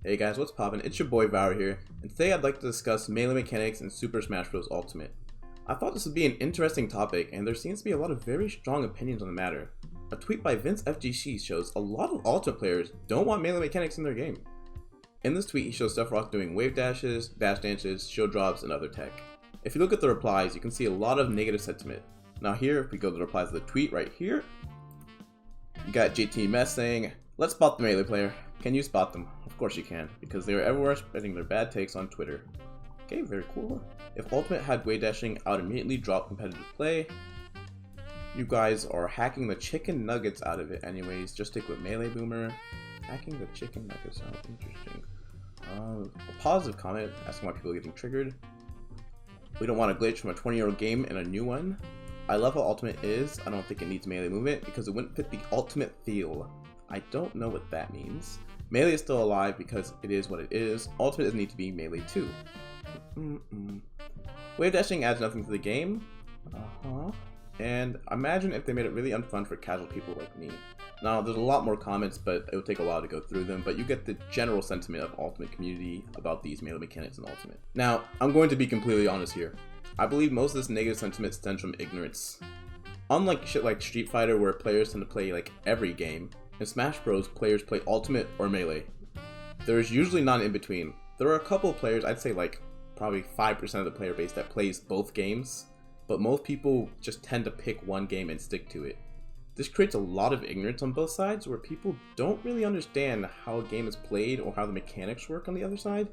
Hey guys, what's poppin'? It's your boy Vour here, and today I'd like to discuss melee mechanics in Super Smash Bros. Ultimate. I thought this would be an interesting topic, and there seems to be a lot of very strong opinions on the matter. A tweet by Vince FGC shows a lot of Ultimate players don't want melee mechanics in their game. In this tweet, he shows Sephiroth doing wave dashes, dash dances, shield drops, and other tech. If you look at the replies, you can see a lot of negative sentiment. Now here, if we go to the replies of the tweet right here, you got JT Mess saying, "Let's spot the melee player. Can you spot them?" Of course you can, because they are everywhere spreading their bad takes on Twitter. Okay, very cool. If Ultimate had wave dashing, I would immediately drop competitive play. You guys are hacking the chicken nuggets out of it anyways. Just stick with Melee Boomer. Hacking the chicken nuggets out. Interesting. A positive comment asking why people are getting triggered. We don't want a glitch from a 20-year-old game and a new one. I love how Ultimate is. I don't think it needs melee movement because it wouldn't fit the Ultimate feel. I don't know what that means. Melee is still alive because it is what it is. Ultimate doesn't need to be melee too. Wave dashing adds nothing to the game. And imagine if they made it really unfun for casual people like me. Now, there's a lot more comments, but it would take a while to go through them, but you get the general sentiment of Ultimate community about these melee mechanics in Ultimate. Now, I'm going to be completely honest here. I believe most of this negative sentiment stems from ignorance. Unlike shit like Street Fighter where players tend to play like every game, in Smash Bros, players play Ultimate or Melee. There is usually not in between. There are a couple of players, I'd say like probably 5% of the player base that plays both games, but most people just tend to pick one game and stick to it. This creates a lot of ignorance on both sides where people don't really understand how a game is played or how the mechanics work on the other side.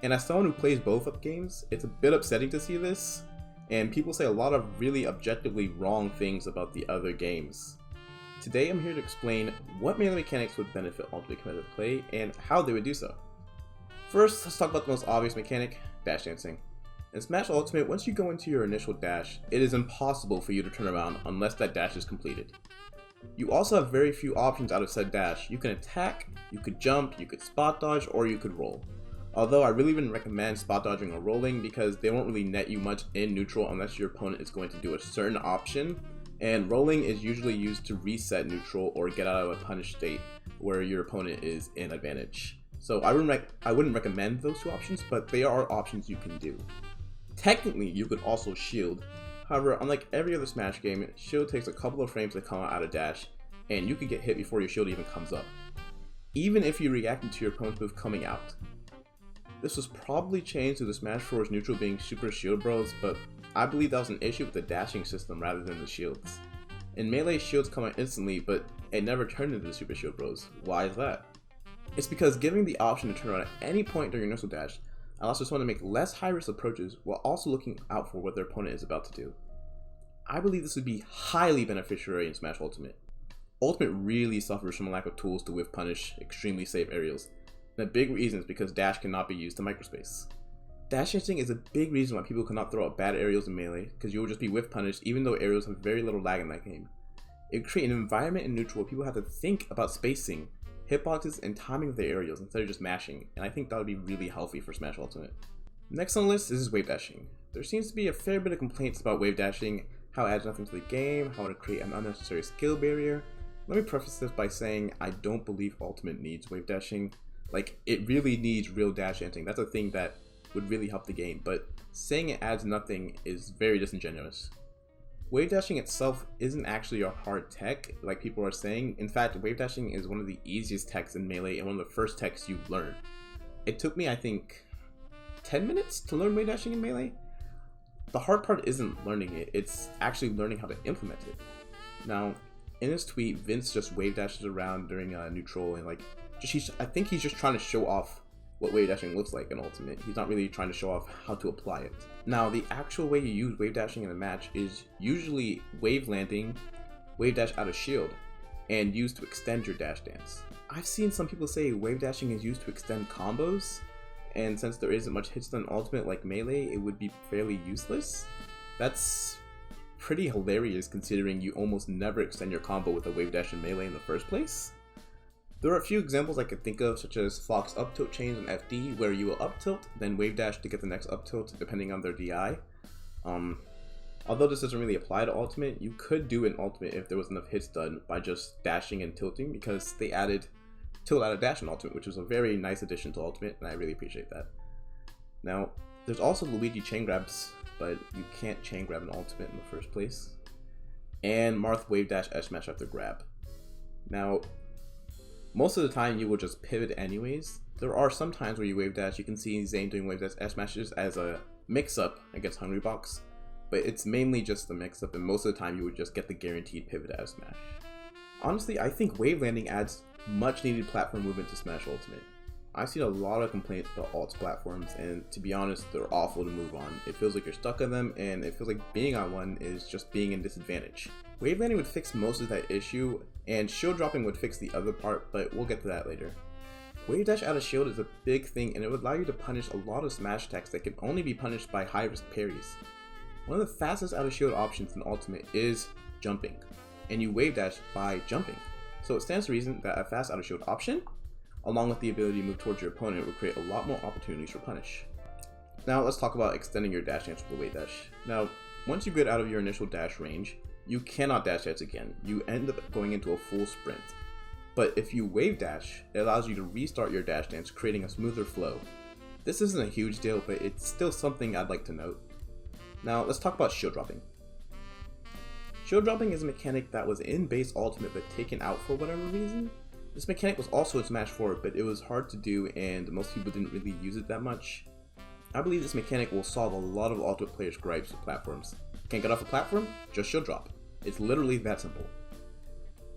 And as someone who plays both of games, it's a bit upsetting to see this, and people say a lot of really objectively wrong things about the other games. Today I'm here to explain what melee mechanics would benefit Ultimate competitive play and how they would do so. First, let's talk about the most obvious mechanic, dash dancing. In Smash Ultimate, once you go into your initial dash, it is impossible for you to turn around unless that dash is completed. You also have very few options out of said dash. You can attack, you could jump, you could spot dodge, or you could roll. Although I really wouldn't recommend spot dodging or rolling because they won't really net you much in neutral unless your opponent is going to do a certain option, and rolling is usually used to reset neutral or get out of a punished state where your opponent is in advantage. So I wouldn't recommend those two options, but they are options you can do. Technically, you could also shield. However, unlike every other Smash game, shield takes a couple of frames to come out of dash, and you could get hit before your shield even comes up, even if you reacted to your opponent's move coming out. This was probably changed to the Smash Bros. Neutral being Super Shield Bros, but I believe that was an issue with the dashing system rather than the shields. In Melee, shields come out instantly, but it never turned into the Super Shield Bros. Why is that? It's because giving the option to turn around at any point during your initial dash allows for someone to make less high-risk approaches while also looking out for what their opponent is about to do. I believe this would be highly beneficial in Smash Ultimate. Ultimate really suffers from a lack of tools to whiff punish extremely safe aerials, and a big reason is because dash cannot be used to microspace. Dash dancing is a big reason why people cannot throw out bad aerials in Melee, because you will just be whiff punished even though aerials have very little lag in that game. It would create an environment in neutral where people have to think about spacing, hitboxes, and timing of their aerials instead of just mashing, and I think that would be really healthy for Smash Ultimate. Next on the list is wave dashing. There seems to be a fair bit of complaints about wave dashing, how it adds nothing to the game, how it would create an unnecessary skill barrier. Let me preface this by saying I don't believe Ultimate needs wave dashing. Like, it really needs real dash dancing. That's a thing that would really help the game, but saying it adds nothing is very disingenuous. Wave dashing itself isn't actually a hard tech, like people are saying. In fact, wave dashing is one of the easiest techs in Melee and one of the first techs you learn. It took me, I think, 10 minutes to learn wave dashing in Melee. The hard part isn't learning it, it's actually learning how to implement it. Now, in his tweet, Vince just wave dashes around during neutral and I think he's just trying to show off what wave dashing looks like in Ultimate. He's not really trying to show off how to apply it. Now, the actual way you use wave dashing in a match is usually wave landing, wave dash out of shield, and used to extend your dash dance. I've seen some people say wave dashing is used to extend combos, and since there isn't much hits in Ultimate like Melee, it would be fairly useless. That's pretty hilarious considering you almost never extend your combo with a wave dash in Melee in the first place. There are a few examples I could think of, such as Fox up tilt chains in FD, where you will up tilt, then wave dash to get the next up tilt depending on their DI. Although this doesn't really apply to Ultimate, you could do it in Ultimate if there was enough hits done by just dashing and tilting, because they added tilt out of dash in Ultimate, which was a very nice addition to Ultimate, and I really appreciate that. Now, there's also Luigi chain grabs, but you can't chain grab in Ultimate in the first place. And Marth wave dash S smash after grab. Now, most of the time you will just pivot anyways. There are some times where you wave dash. You can see Zane doing wave dash S smashes as a mix-up against Hungrybox, but it's mainly just the mix-up, and most of the time you would just get the guaranteed pivot out of Smash. Honestly, I think wave landing adds much needed platform movement to Smash Ultimate. I've seen a lot of complaints about alt platforms, and to be honest, they're awful to move on. It feels like you're stuck on them, and it feels like being on one is just being in disadvantage. Wave landing would fix most of that issue, and shield dropping would fix the other part, but we'll get to that later. Wave dash out of shield is a big thing, and it would allow you to punish a lot of Smash attacks that can only be punished by high risk parries. One of the fastest out of shield options in Ultimate is jumping, and you wave dash by jumping. So it stands to reason that a fast out of shield option, along with the ability to move towards your opponent, would create a lot more opportunities for punish. Now let's talk about extending your dash dance with the wave dash. Now, once you get out of your initial dash range, you cannot dash dance again. You end up going into a full sprint. But if you wave dash, it allows you to restart your dash dance, creating a smoother flow. This isn't a huge deal, but it's still something I'd like to note. Now let's talk about shield dropping. Shield dropping is a mechanic that was in base Ultimate but taken out for whatever reason. This mechanic was also in Smash 4, but it was hard to do and most people didn't really use it that much. I believe this mechanic will solve a lot of Ultimate players' gripes with platforms. Can't get off a platform? Just shield drop. It's literally that simple.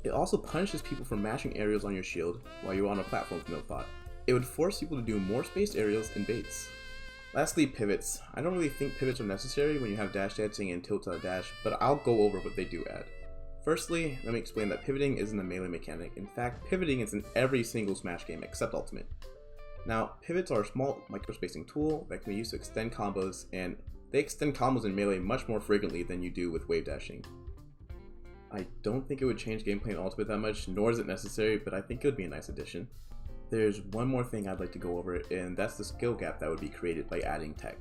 It also punishes people for mashing aerials on your shield while you're on a platform with no thought. It would force people to do more spaced aerials and baits. Lastly, pivots. I don't really think pivots are necessary when you have dash dancing and tilt out dash, but I'll go over what they do add. Firstly, let me explain that pivoting isn't a melee mechanic. In fact, pivoting is in every single Smash game except Ultimate. Now, pivots are a small microspacing tool that can be used to extend combos, and they extend combos in melee much more frequently than you do with wave dashing. I don't think it would change gameplay in Ultimate that much, nor is it necessary, but I think it would be a nice addition. There's one more thing I'd like to go over, and that's the skill gap that would be created by adding tech.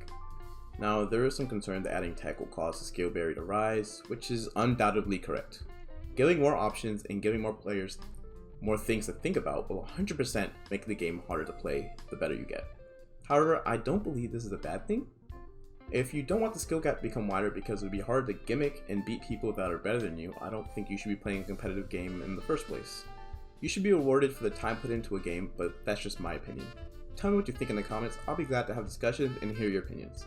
Now, there is some concern that adding tech will cause the skill barrier to rise, which is undoubtedly correct. Giving more options and giving more players more things to think about will 100% make the game harder to play the better you get. However, I don't believe this is a bad thing. If you don't want the skill gap to become wider because it would be hard to gimmick and beat people that are better than you, I don't think you should be playing a competitive game in the first place. You should be rewarded for the time put into a game, but that's just my opinion. Tell me what you think in the comments. I'll be glad to have discussions and hear your opinions.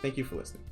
Thank you for listening.